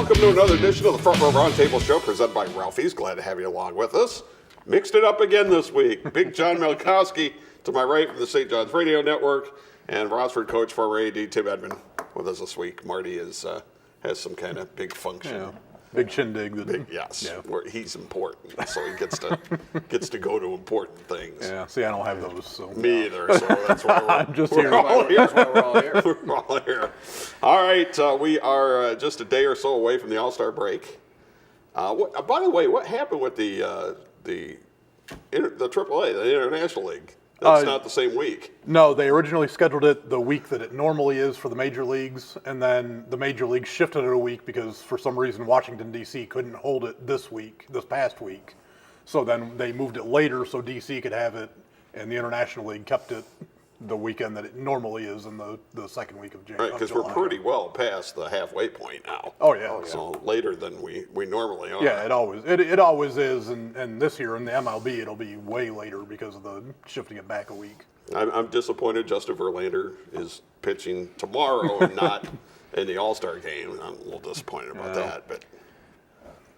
welcome to another edition of the Front Row Roundtable Show presented by Ralphie's. Glad to have you along with us. Mixed it up again this week. Big John Milkowski to my right from the St. John's Radio Network, and Rossford coach for AD Tim Edmond with us this week. Marty has some kind of big function. Yeah. Big shindig. Yes, yeah. where he's important, so he gets to go to important things. Yeah, see, I don't have those. So. Me either, so that's why I'm just we're here. all here. That's why we're all here. We're all here. All right, we are just a day or so away from the All-Star break. By the way, what happened with the AAA, the International League? That's not the same week. No, they originally scheduled it the week that it normally is for the major leagues, and then the major leagues shifted it a week because for some reason Washington, D.C. couldn't hold it this past week. So then they moved it later so D.C. could have it, and the International League kept it the weekend that it normally is in the second week of January. Right, because we're pretty well past the halfway point now. Oh, yeah. So later than we normally are. Yeah, it always is, and this year in the MLB it'll be way later because of the shifting it back a week. I'm disappointed Justin Verlander is pitching tomorrow and not in the All-Star game. I'm a little disappointed about that, but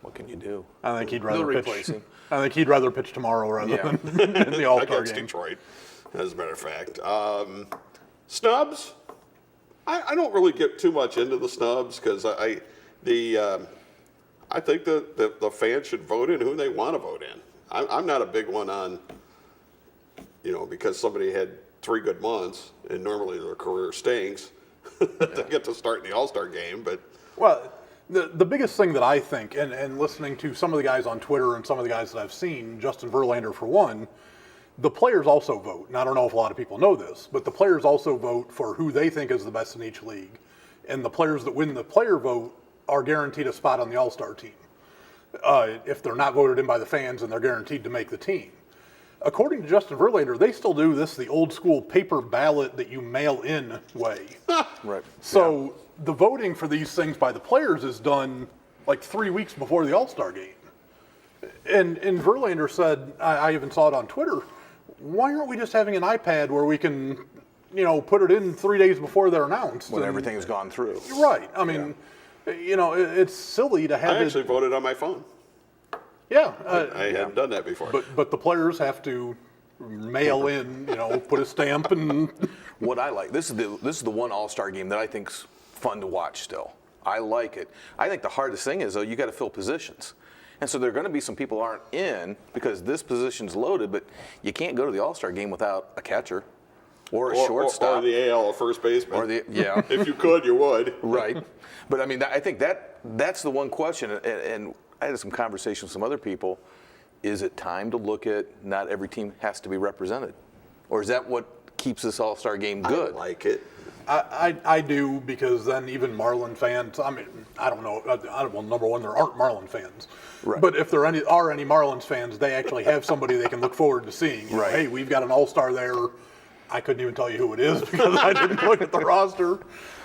What can you do? I think he'd rather They'll pitch. replace him. I think he'd rather pitch tomorrow rather than in the All-Star against game. Detroit, as a matter of fact. Snubs, I don't really get too much into the snubs because I think that the fans should vote in who they want to vote in. I'm not a big one on, because somebody had 3 good months and normally their career stinks, they get to start in the All-Star game. But Well, the biggest thing that I think, and listening to some of the guys on Twitter and some of the guys that I've seen, Justin Verlander for one, the players also vote. And I don't know if a lot of people know this, but the players also vote for who they think is the best in each league. And the players that win the player vote are guaranteed a spot on the All-Star team. If they're not voted in by the fans, and they're guaranteed to make the team. According to Justin Verlander, they still do this the old school paper ballot that you mail in way. Right. So the voting for these things by the players is done like 3 weeks before the All-Star game. And Verlander said, I even saw it on Twitter, why aren't we just having an iPad where we can, put it in 3 days before they're announced? When everything's gone through. Right. I mean, it's silly to have I actually voted on my phone. Yeah. I hadn't done that before. But the players have to mail in, put a stamp and. What I like, this is the one All-Star game that I think's fun to watch still. I like it. I think the hardest thing is, though, you got to fill positions. And so there are going to be some people aren't in because this position's loaded, but you can't go to the All-Star game without a catcher or a shortstop. Or the AL or first baseman. If you could, you would. Right. But I mean, I think that's the one question, and I had some conversations with some other people. Is it time to look at not every team has to be represented? Or is that what keeps this All-Star game good? I like it. I do, because then even Marlin fans, I mean, I don't know. Well, number one, there aren't Marlin fans. Right. But if there are any Marlins fans, they actually have somebody they can look forward to seeing. Right. Hey, we've got an all-star there. I couldn't even tell you who it is because I didn't look at the roster.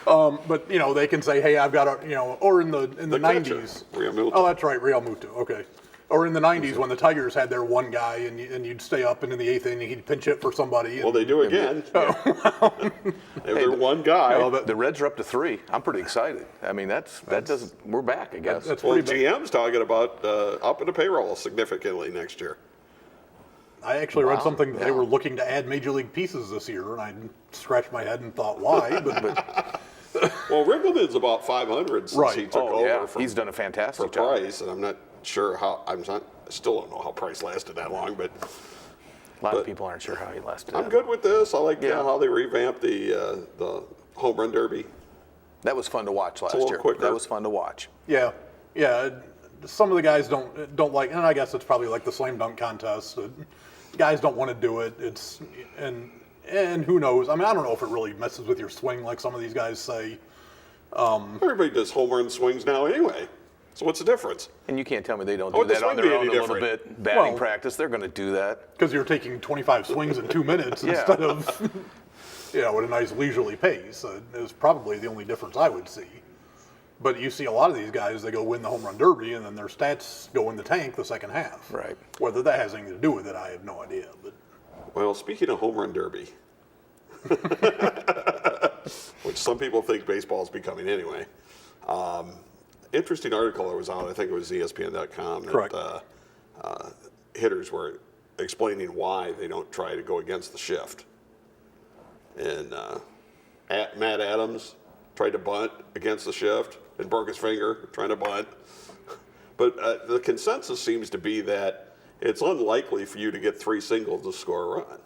But they can say, hey, I've got or in the 90s. Real Muto. Oh, that's right, Real Muto. Okay. Or in the 90s when the Tigers had their one guy and you'd stay up, and in the 8th inning he'd pinch hit for somebody. Well, they do again. They're one guy. The Reds are up to 3. I'm pretty excited. I mean, we're back, I guess. That's Well, pretty big. GM's talking about upping the payroll significantly next year. I actually read Wow. something that they Yeah. were looking to add major league pieces this year, and I scratched my head and thought, why? But Well, Riggleman's about 500 since he took over from, He's done a fantastic for job. Price, and I'm not sure how. I still don't know how Price lasted that long, but A lot of people aren't sure how he lasted. I'm good with this. I like Yeah. how they revamped the home run derby. That was fun to watch last little year. quicker. That was fun to watch. yeah. Some of the guys don't like, and I guess it's probably like the slam dunk contest. Guys don't want to do it. And who knows? I mean, I don't know if it really messes with your swing like some of these guys say. Everybody does home run swings now anyway. So what's the difference? And you can't tell me they don't Oh, do the that on swing be their own any a little different? bit. Batting Well- practice, they're going to do that. Because you're taking 25 swings in 2 minutes Yeah. instead of, at a nice leisurely pace. Is probably the only difference I would see. But you see a lot of these guys, they go win the home run derby, and then their stats go in the tank the second half. Right. Whether that has anything to do with it, I have no idea. But Well, speaking of home run derby, which some people think baseball is becoming anyway, interesting article that was out, I think it was ESPN.com, that Correct. Hitters were explaining why they don't try to go against the shift. And Matt Adams tried to bunt against the shift and broke his finger trying to bunt. But the consensus seems to be that it's unlikely for you to get 3 singles to score a run.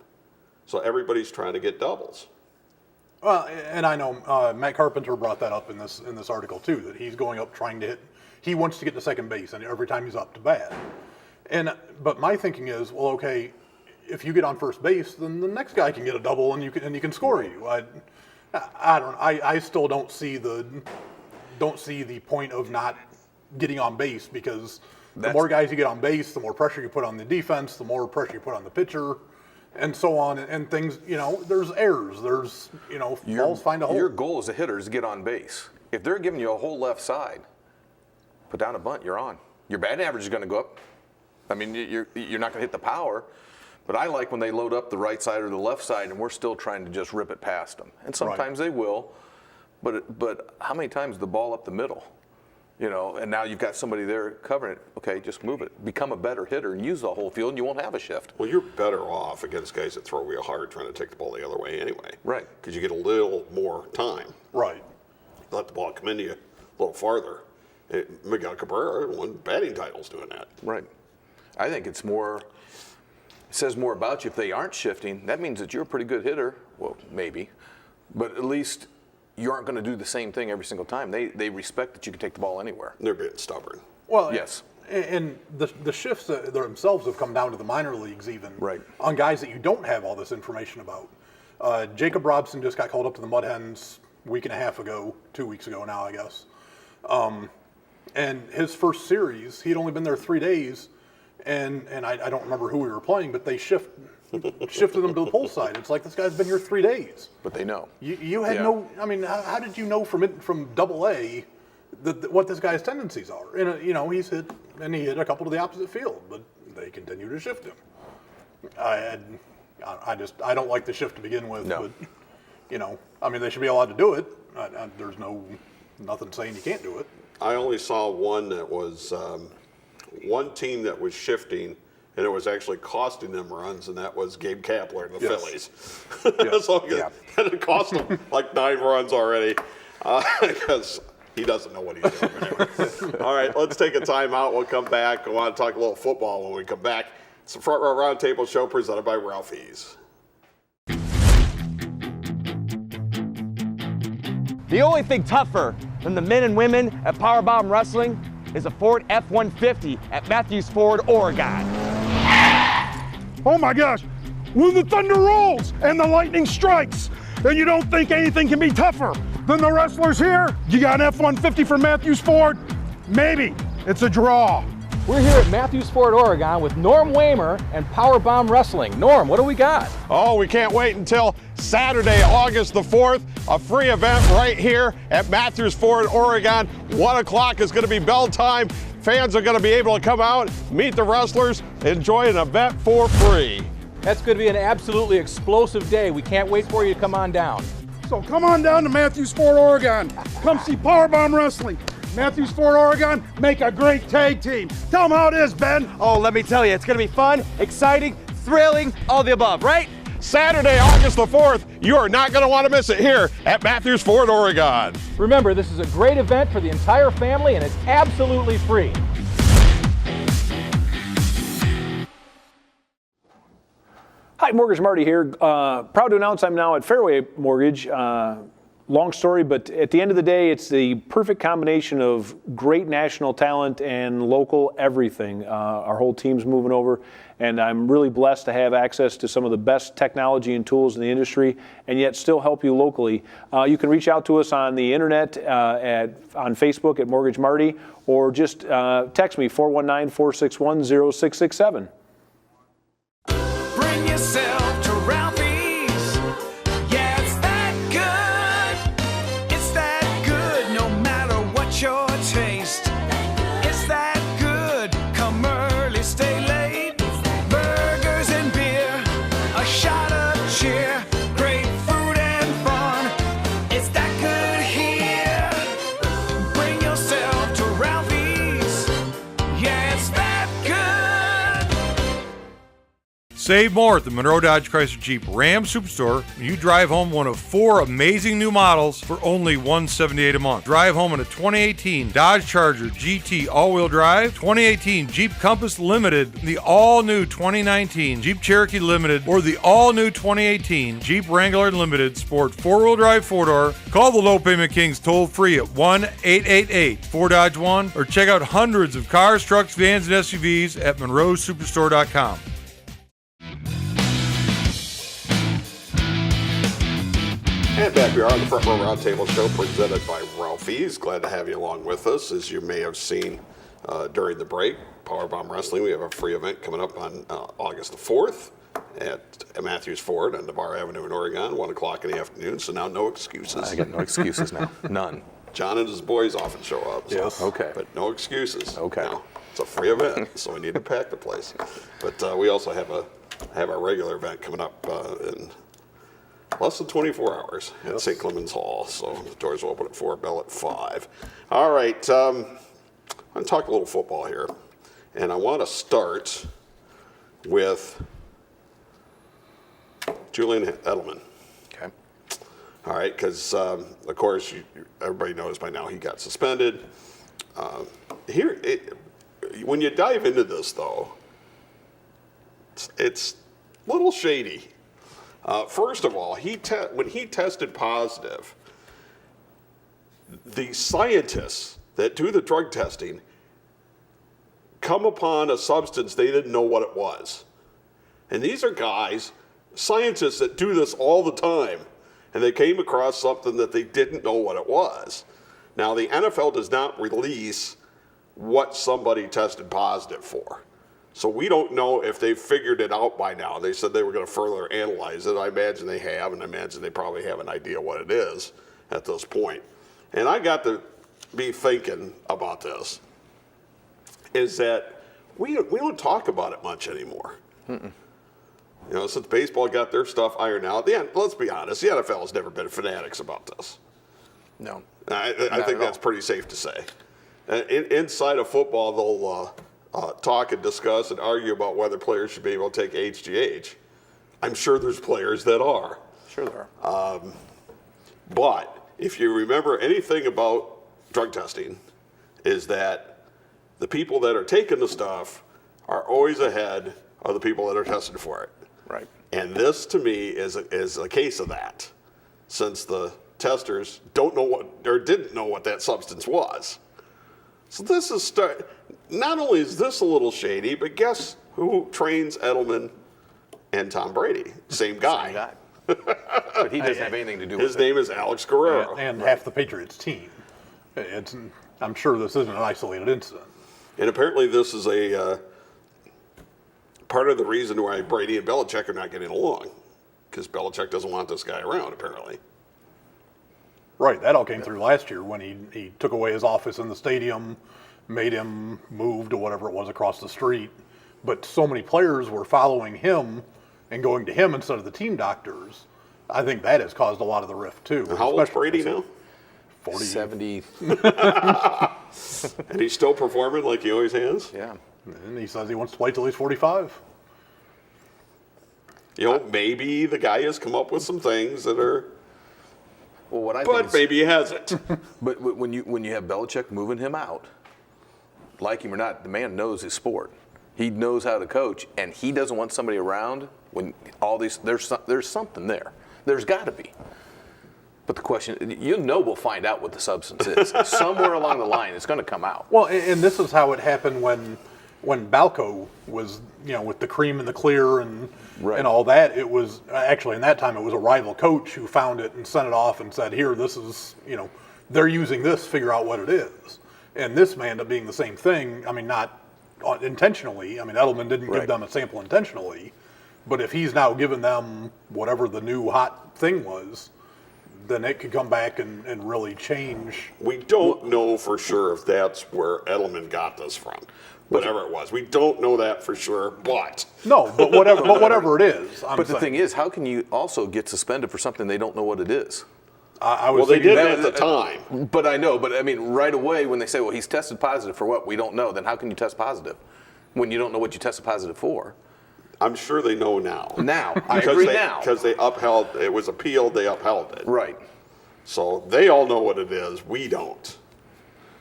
So everybody's trying to get doubles. Well, and I know Matt Carpenter brought that up in this article too, that he's going up trying to hit. He wants to get to second base, and every time he's up to bat. But my thinking is, well, okay, if you get on first base, then the next guy can get a double, and you can score you. I still don't see the point of not getting on base, because the more guys you get on base, the more pressure you put on the defense, the more pressure you put on the pitcher. And so on, and things, there's errors, there's, balls find a hole. Your goal as a hitter is to get on base. If they're giving you a whole left side, put down a bunt, you're on. Your batting average is going to go up. I mean, you're not going to hit the power, but I like when they load up the right side or the left side, and we're still trying to just rip it past them. And sometimes they will, but how many times the ball up the middle? And now you've got somebody there covering it. Okay, just move it. Become a better hitter and use the whole field, and you won't have a shift. Well, you're better off against guys that throw real hard trying to take the ball the other way anyway. Right. Because you get a little more time. Right. Let the ball come into you a little farther. Miguel Cabrera won batting titles doing that. Right. I think it says more about you if they aren't shifting. That means that you're a pretty good hitter. Well, maybe. But at least you aren't going to do the same thing every single time. They respect that you can take the ball anywhere. They're being stubborn. Well, yes. And the shifts themselves have come down to the minor leagues even. Right. On guys that you don't have all this information about. Jacob Robson just got called up to the Mud Hens a week and a half ago, 2 weeks ago now, I guess. And his first series, he had only been there 3 days, and I don't remember who we were playing, but they shifted him to the pull side. It's like, this guy's been here 3 days. But they know. You had no. I mean, how did you know from Double A what this guy's tendencies are? And he's hit, and he hit a couple to the opposite field, but they continue to shift him. I don't like the shift to begin with. No. But I mean, they should be allowed to do it. There's nothing saying you can't do it. I only saw one that was one team that was shifting, and it was actually costing them runs, and that was Gabe Kapler and the Phillies. Yes. So it cost them like 9 runs already because he doesn't know what he's doing. Anyway. All right, let's take a timeout. We'll come back. I want to talk a little football when we come back. It's the Front Row Roundtable show presented by Ralphie's. The only thing tougher than the men and women at Powerbomb Wrestling is a Ford F-150 at Matthews Ford, Oregon. Oh my gosh, when the thunder rolls and the lightning strikes, and you don't think anything can be tougher than the wrestlers here? You got an F-150 from Matthews Ford? Maybe. It's a draw. We're here at Matthews Ford, Oregon with Norm Waymer and Powerbomb Wrestling. Norm, what do we got? Oh, we can't wait until Saturday, August the 4th, a free event right here at Matthews Ford, Oregon. 1 o'clock is going to be bell time. Fans are going to be able to come out, meet the wrestlers, enjoy an event for free. That's going to be an absolutely explosive day. We can't wait for you to come on down. So come on down to Matthews Ford, Oregon. Come see Powerbomb Wrestling. Matthews Ford, Oregon, make a great tag team. Tell them how it is, Ben. Oh, let me tell you, it's going to be fun, exciting, thrilling, all the above, right? Saturday, August the 4th, you are not going to want to miss it here at Matthews Ford, Oregon. Remember, this is a great event for the entire family, and it's absolutely free. Hi, Mortgage Marty here. Proud to announce I'm now at Fairway Mortgage. Long story, but at the end of the day, it's the perfect combination of great national talent and local everything. Our whole team's moving over, and I'm really blessed to have access to some of the best technology and tools in the industry, and yet still help you locally. You can reach out to us on the internet, on Facebook at Mortgage Marty, or just text me 419-461-0667. Bring yourself to Ralphie's. Yeah, it's that good. It's that good no matter what your taste. It's that good. Come early, stay late. Burgers and beer, a shot of cheer. Great food and fun. It's that good here. Bring yourself to that good? Save more at the Monroe Dodge Chrysler Jeep Ram Superstore when you drive home one of 4 amazing new models for only $178 a month. Drive home in a 2018 Dodge Charger GT all-wheel drive, 2018 Jeep Compass Limited, the all-new 2019 Jeep Cherokee Limited, or the all-new 2018 Jeep Wrangler Limited Sport 4-wheel drive 4-door. Call the Low Payment Kings toll-free at 1-888-4-DODGE-1 or check out hundreds of cars, trucks, vans, and SUVs at monroesuperstore.com. And back we are on the Front Row Roundtable Show presented by Ralphie's. Glad to have you along with us. As you may have seen during the break, Powerbomb Wrestling, we have a free event coming up on August the 4th at Matthews Ford on Navarre Avenue in Oregon, 1 o'clock in the afternoon. So now no excuses. I got no excuses now. None. John and his boys often show up. So, Yes. Okay. But no excuses. Okay. No, it's a free event, so we need to pack the place. But we also have our regular event coming up in less than 24 hours at St. Clemens Hall. So the doors will open at 4, bell at 5. All right, I'm going to talk a little football here. And I want to start with Julian Edelman. Okay. All right, because, of course, everybody knows by now he got suspended. When you dive into this, though, it's a little shady. First of all, when he tested positive, the scientists that do the drug testing come upon a substance they didn't know what it was. And these are guys, scientists that do this all the time, and they came across something that they didn't know what it was. Now, the NFL does not release what somebody tested positive for. So we don't know if they've figured it out by now. They said they were going to further analyze it. I imagine they have, and I imagine they probably have an idea what it is at this point. And I got to be thinking about this, is that we don't talk about it much anymore. You know, since baseball got their stuff ironed out, let's be honest, the NFL has never been fanatics about this. No. I think that's pretty safe to say. Inside of football, they'll talk and discuss and argue about whether players should be able to take HGH. I'm sure there's players that are. Sure there are. But if you remember anything about drug testing, is that the people that are taking the stuff are always ahead of the people that are tested for it. Right. And this, to me, is a case of that, since the testers didn't know what that substance was. So this is not only is this a little shady, but guess who trains Edelman and Tom Brady? Same guy. Same guy. But he doesn't have anything to do with it. His name is Alex Guerrero. And half the Patriots team. I'm sure this isn't an isolated incident. And apparently this is a part of the reason why Brady and Belichick are not getting along, because Belichick doesn't want this guy around, apparently. Right, that all came through last year when he took away his office in the stadium, made him move to whatever it was across the street. But so many players were following him and going to him instead of the team doctors. I think that has caused a lot of the rift too. And how old is Brady now? 40. 70. And he's still performing like he always has? Yeah. And he says he wants to play till he's 45. You know, maybe the guy has come up with some things that are, Well, what I but think is, maybe he hasn't. but when you have Belichick moving him out, like him or not, the man knows his sport. He knows how to coach, and he doesn't want somebody around when all these. There's something there. There's got to be. But the question, we'll find out what the substance is. Somewhere along the line, it's going to come out. Well, and this is how it happened when Balco was, with the cream and the clear and all that. It was actually, in that time, it was a rival coach who found it and sent it off and said, here, this is, they're using this, figure out what it is. And this may end up being the same thing. I mean, not intentionally. I mean, Edelman didn't give them a sample intentionally. But if he's now given them whatever the new hot thing was, then it could come back and really change. We don't know for sure if that's where Edelman got this from. Whatever it was. We don't know that for sure, but. No, but whatever it is. But the thing is, how can you also get suspended for something they don't know what it is? Well, they did that at the time. But I know, but I mean, right away when they say, well, he's tested positive for what we don't know, then how can you test positive? when you don't know what you tested positive for. I'm sure they know now. Now, I agree now. Because they upheld, it was appealed, they upheld it. Right. So they all know what it is, we don't.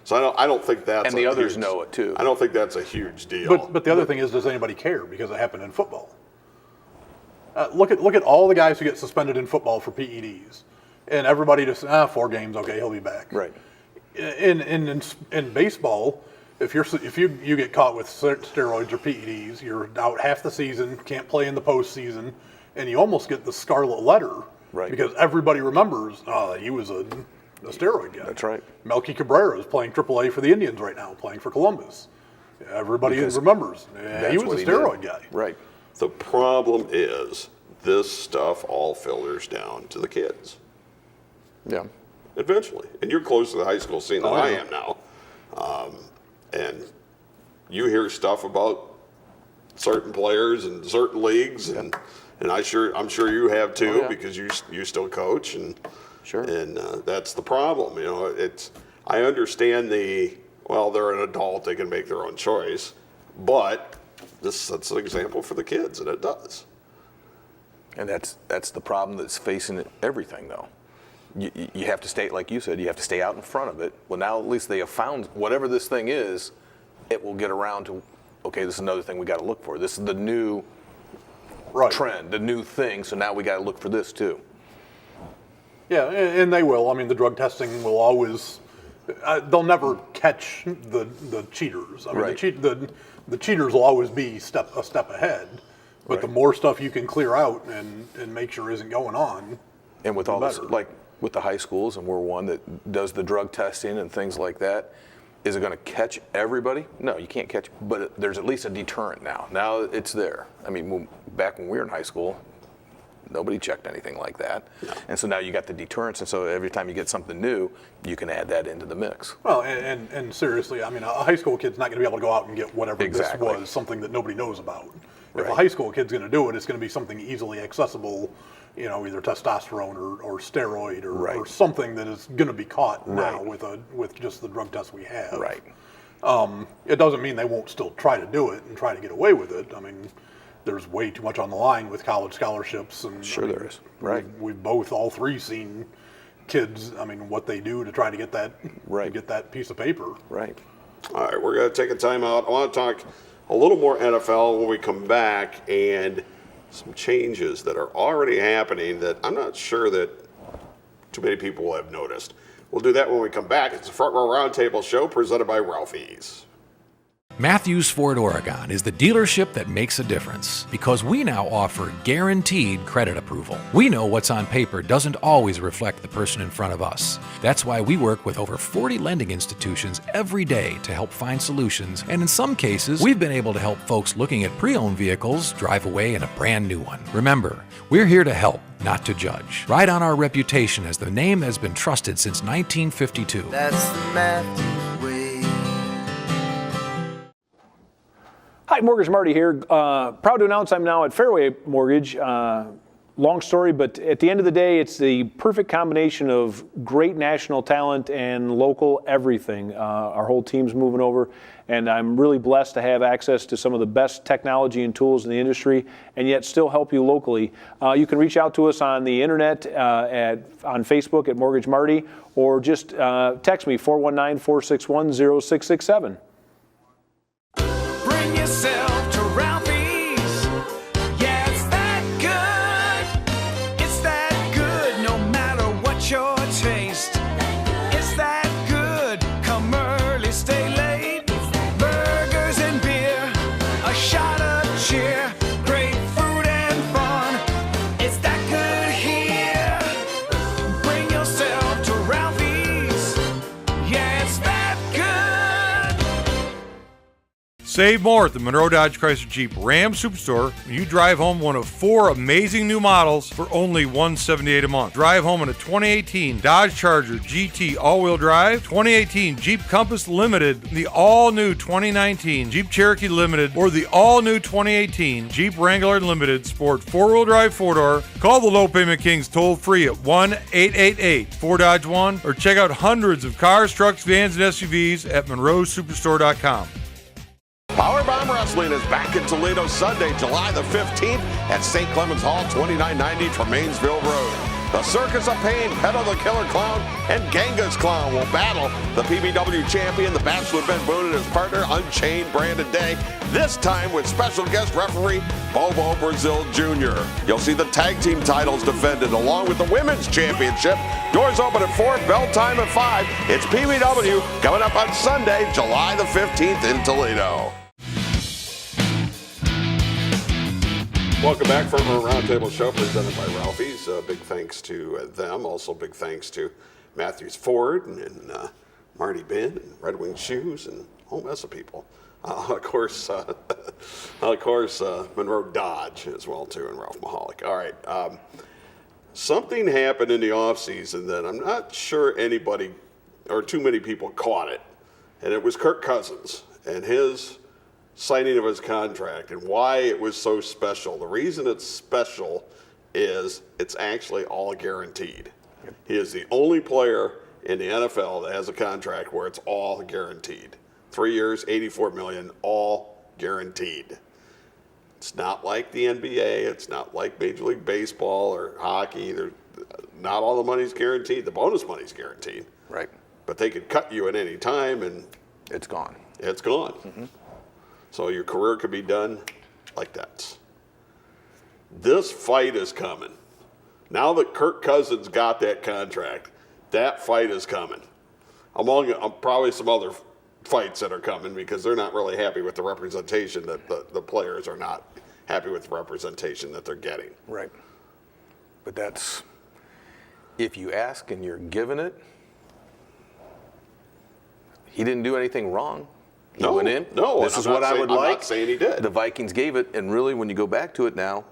So I don't think that's And the others know it too. I don't think that's a huge deal. But the other thing is, does anybody care? Because it happened in football. Look at all the guys who get suspended in football for PEDs, and everybody just 4 games, okay, he'll be back. Right. In baseball, if you get caught with steroids or PEDs, you're out half the season, can't play in the postseason, and you almost get the scarlet letter. Right. Because everybody remembers, he was a steroid guy. That's right. Melky Cabrera is playing AAA for the Indians right now, playing for Columbus. Everybody remembers. He was a steroid guy. Right. The problem is this stuff all filters down to the kids. Yeah. Eventually. And you're closer to the high school scene than Oh, I yeah. am now. And you hear stuff about certain players and certain leagues, and I'm sure you have too, Oh, yeah. because you still coach, and Sure. and that's the problem. You know, I understand they're an adult, they can make their own choice, but this sets an example for the kids, and it does. And that's the problem that's facing everything, though. You have to stay, like you said, you have to stay out in front of it. Well, now at least they have found whatever this thing is, it will get around to, okay, this is another thing we got to look for. This is the new trend, the new thing, so now we got to look for this too. Yeah, and they will. I mean, the drug testing will always. They'll never catch the cheaters. I mean, Right. the cheaters will always be a step ahead. But Right. the more stuff you can clear out and make sure isn't going on. And with all this, better. like with the high schools, and we're one that does the drug testing and things like that, is it going to catch everybody? No, you can't catch, but there's at least a deterrent now. Now it's there. I mean, back when we were in high school, nobody checked anything like that. And so now you got the deterrence, and so every time you get something new, you can add that into the mix. Well, and seriously, I mean, a high school kid's not going to be able to go out and get whatever Exactly. this was, something that nobody knows about. If a Right. high school kid's going to do it, it's going to be something easily accessible, either testosterone or steroid or Right. something that is going to be caught now Right. with just the drug test we have. Right. It doesn't mean they won't still try to do it and try to get away with it. I mean, there's way too much on the line with college scholarships, and Sure there is. Right. We've all three seen kids. I mean, what they do to try to get that Right. get that piece of paper. Right. All right, we're going to take a timeout. I want to talk a little more NFL when we come back, and some changes that are already happening that I'm not sure that too many people have noticed. We'll do that when we come back. It's the Front Row Roundtable show presented by Ralphie's. Matthews Ford Oregon is the dealership that makes a difference because we now offer guaranteed credit approval. We know what's on paper doesn't always reflect the person in front of us. That's why we work with over 40 lending institutions every day to help find solutions, and in some cases, we've been able to help folks looking at pre-owned vehicles drive away in a brand new one. Remember, we're here to help, not to judge. Ride on our reputation as the name that has been trusted since 1952. That's the Matthews way. Hi, Mortgage Marty here. Proud to announce I'm now at Fairway Mortgage. Long story, but at the end of the day, it's the perfect combination of great national talent and local everything. Our whole team's moving over, and I'm really blessed to have access to some of the best technology and tools in the industry, and yet still help you locally. You can reach out to us on the internet, on Facebook at Mortgage Marty, or just text me 419-461-0667. Bring yourself to Ralphie's. Yeah, it's that good. It's that good no matter what your taste. It's that good. Come early, stay late. Burgers and beer, a shot of cheer. Great food and fun. It's that good here. Bring yourself to Ralphie's. Yeah, it's that good. Save more at the Monroe Dodge Chrysler Jeep Ram Superstore when you drive home one of 4 amazing new models for only $178 a month. Drive home in a 2018 Dodge Charger GT all-wheel drive, 2018 Jeep Compass Limited, the all-new 2019 Jeep Cherokee Limited, or the all-new 2018 Jeep Wrangler Limited Sport 4-wheel drive 4-door. Call the Low Payment Kings toll-free at 1-888-4-DODGE-1 or check out hundreds of cars, trucks, vans, and SUVs at monroesuperstore.com. Powerbomb Wrestling is back in Toledo Sunday, July the 15th at St. Clements Hall, 2990 Tremainsville Road. The Circus of Pain, Pedo the Killer Clown, and Genghis Clown will battle the PBW champion, the Bachelor Ben Boone, and his partner, Unchained Brandon Day, this time with special guest referee Bobo Brazil Jr. You'll see the tag team titles defended along with the women's championship. Doors open at 4, bell time at 5. It's PBW coming up on Sunday, July the 15th in Toledo. Welcome back from our Roundtable show presented by Ralphie's. Big thanks to them. Also big thanks to Matthews Ford and Marty Bin and Red Wing Shoes and a whole mess of people. Of course, Monroe Dodge as well too, and Ralph Mahalik. All right. Something happened in the offseason that I'm not sure anybody or too many people caught it. And it was Kirk Cousins and his signing of his contract and why it was so special. The reason it's special is it's actually all guaranteed. He is the only player in the NFL that has a contract where it's all guaranteed. 3 years, $84 million, all guaranteed. It's not like the NBA. It's not like Major League Baseball or hockey. Not all the money's guaranteed. The bonus money's guaranteed. Right. But they could cut you at any time and it's gone. It's gone. Mm-hmm. So your career could be done like that. This fight is coming. Now that Kirk Cousins got that contract, that fight is coming. Among probably some other fights that are coming because they're not really happy with the representation that the players are not happy with the representation that they're getting. Right. But that's, if you ask and you're given it, he didn't do anything wrong. He went in. No, this is what I would like. I'm not saying he did. The Vikings gave it, and really, when you go back to it now,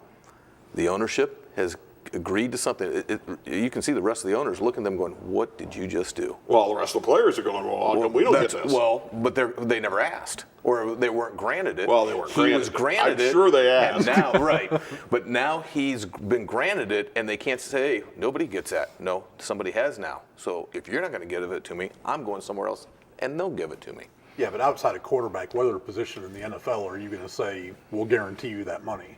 the ownership has agreed to something. You can see the rest of the owners looking at them going, what did you just do? Well, the rest of the players are going, well, how come we don't get this? Well, but they never asked, or they weren't granted it. Well, they weren't granted. He was granted it. I'm sure they asked. And now, right. But now he's been granted it, and they can't say, hey, nobody gets that. No, somebody has now. So if you're not going to give it to me, I'm going somewhere else, and they'll give it to me. Yeah, but outside of quarterback, what other position in the NFL are you going to say we'll guarantee you that money?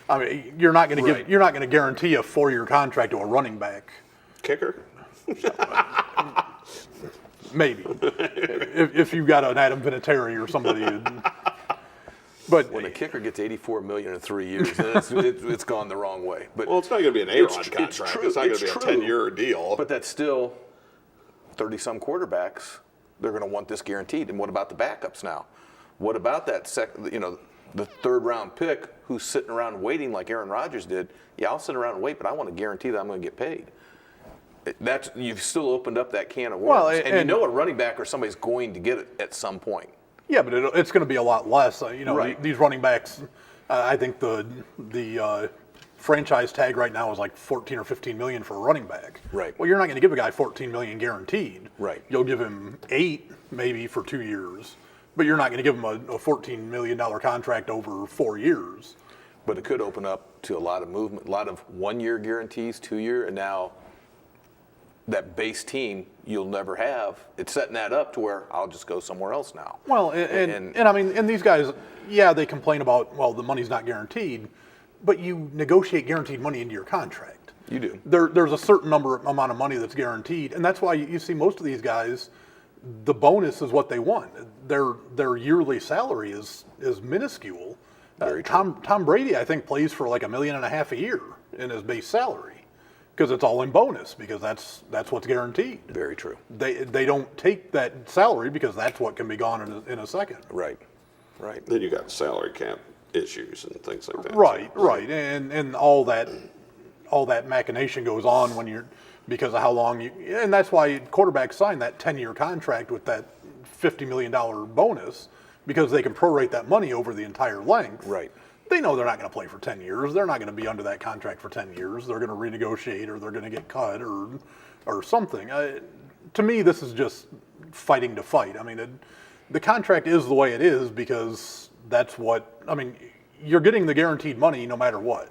I mean, you're not going to guarantee a 4-year contract to a running back. Kicker? Maybe, if you've got an Adam Vinatieri or somebody. But when a kicker gets $84 million in 3 years, then it's gone the wrong way. But well, it's not going to be an Aaron contract. It's not going to be a 10-year deal. But that's still 30-some quarterbacks. They're going to want this guaranteed. And what about the backups now? What about that the third-round pick who's sitting around waiting like Aaron Rodgers did? Yeah, I'll sit around and wait, but I want to guarantee that I'm going to get paid. You've still opened up that can of worms. Well, and you know a running back or somebody's going to get it at some point. Yeah, but it's going to be a lot less. Right. These running backs, I think the franchise tag right now is like 14 or 15 million for a running back. Right. Well, you're not going to give a guy 14 million guaranteed. Right. You'll give him 8 maybe for 2 years, but you're not going to give him a $14 million contract over 4 years. But it could open up to a lot of movement, a lot of 1-year guarantees, 2-year, and now that base team you'll never have. It's setting that up to where I'll just go somewhere else now. Well, and I mean, and these guys, yeah, they complain about, well, the money's not guaranteed, but you negotiate guaranteed money into your contract. You do. There's a certain amount of money that's guaranteed, and that's why you see most of these guys, the bonus is what they want. Their yearly salary is minuscule. Very true. Tom Brady, I think, plays for like $1.5 million a year in his base salary because it's all in bonus because that's what's guaranteed. Very true. They don't take that salary because that's what can be gone in a second. Right. Right. Then you got salary cap issues and things like that. Right. And all that machination goes on when you're because of how long and that's why quarterbacks sign that 10-year contract with that $50 million bonus because they can prorate that money over the entire length. Right. They know they're not going to play for 10 years. They're not going to be under that contract for 10 years. They're going to renegotiate or they're going to get cut or something. To me, this is just fighting to fight. I mean, the contract is the way it is because that's what, I mean, you're getting the guaranteed money no matter what.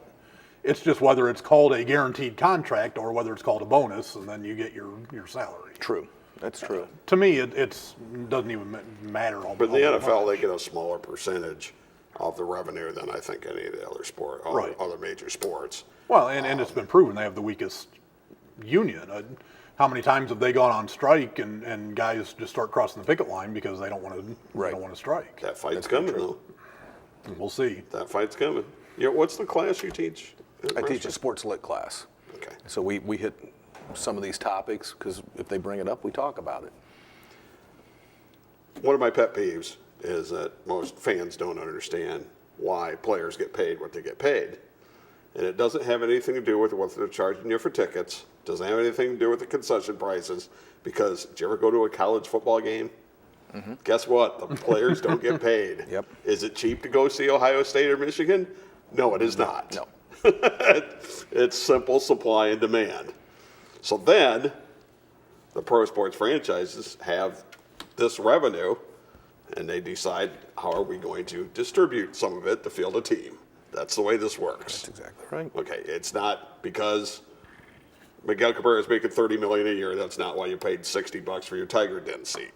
It's just whether it's called a guaranteed contract or whether it's called a bonus, and then you get your salary. True. That's true. To me, it doesn't even matter. But in the NFL, they get a smaller percentage of the revenue than I think any of the other Right. other major sports. Well, and it's been proven they have the weakest union. How many times have they gone on strike and guys just start crossing the picket line because they don't want to don't want to strike? That fight's coming, though. We'll see. That fight's coming. What's the class you teach? I teach a sports lit class. Okay. So we hit some of these topics because if they bring it up, we talk about it. One of my pet peeves is that most fans don't understand why players get paid what they get paid. And it doesn't have anything to do with what they're charging you for tickets. Doesn't have anything to do with the concession prices. Because did you ever go to a college football game? Mm-hmm. Guess what? The players don't get paid. Yep. Is it cheap to go see Ohio State or Michigan? No, it is not. No. It's simple supply and demand. So then the pro sports franchises have this revenue and they decide how are we going to distribute some of it to field a team. That's the way this works. That's exactly right. Okay, it's not because Miguel Cabrera is making $30 million a year. That's not why you paid $60 for your Tiger Den seat.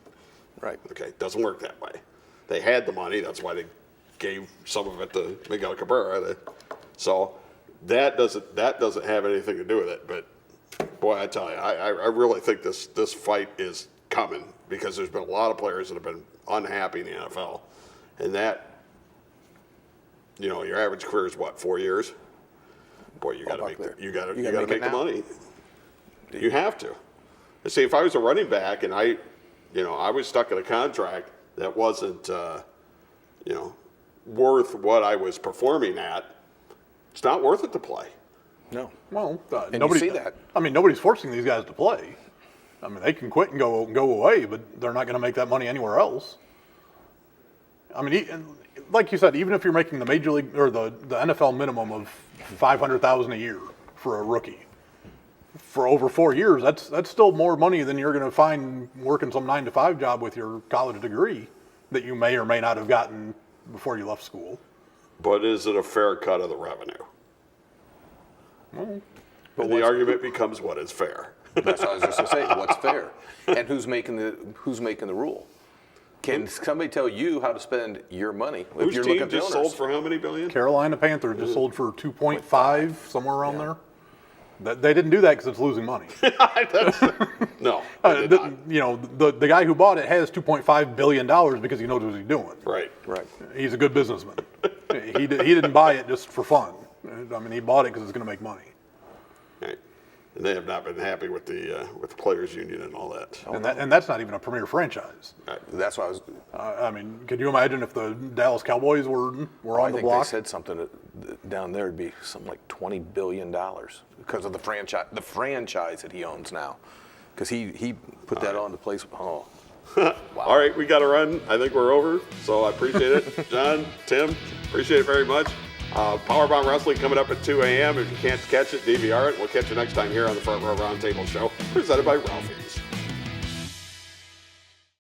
Right. Okay, it doesn't work that way. They had the money. That's why they gave some of it to Miguel Cabrera. So that doesn't have anything to do with it. But boy, I tell you, I really think this fight is coming because there's been a lot of players that have been unhappy in the NFL, and that. Your average career is what, 4 years? Boy, you got to make the money. You have to. And see, if I was a running back and I was stuck in a contract that wasn't, worth what I was performing at, it's not worth it to play. No. Well, and you see that. I mean, nobody's forcing these guys to play. I mean, they can quit and go away, but they're not going to make that money anywhere else. I mean, like you said, even if you're making the major league or the NFL minimum of $500,000 a year for a rookie, for over 4 years, that's still more money than you're going to find working some 9-to-5 job with your college degree that you may or may not have gotten before you left school. But is it a fair cut of the revenue? But the argument becomes what is fair. That's what I was just going to say. What's fair, and who's making the rule? Can somebody tell you how to spend your money? Whose team just sold for how many billion? Carolina Panthers just sold for 2.5, somewhere around there. They didn't do that because it's losing money. No. The guy who bought it has $2.5 billion because he knows what he's doing. Right. He's a good businessman. He didn't buy it just for fun. I mean, he bought it because it's going to make money. Right. And they have not been happy with the players' union and all that. And that's not even a premier franchise. Right. That's why I was. I mean, could you imagine if the Dallas Cowboys were on the block? I think they said something down there would be something like $20 billion because of the franchise that he owns now. Because he put that on to place. Oh. Wow. All right, we got to run. I think we're over. So I appreciate it. John, Tim, appreciate it very much. Powerbomb Wrestling coming up at 2 a.m. If you can't catch it, DVR it. We'll catch you next time here on the Front Row Roundtable Show, presented by Ralphie.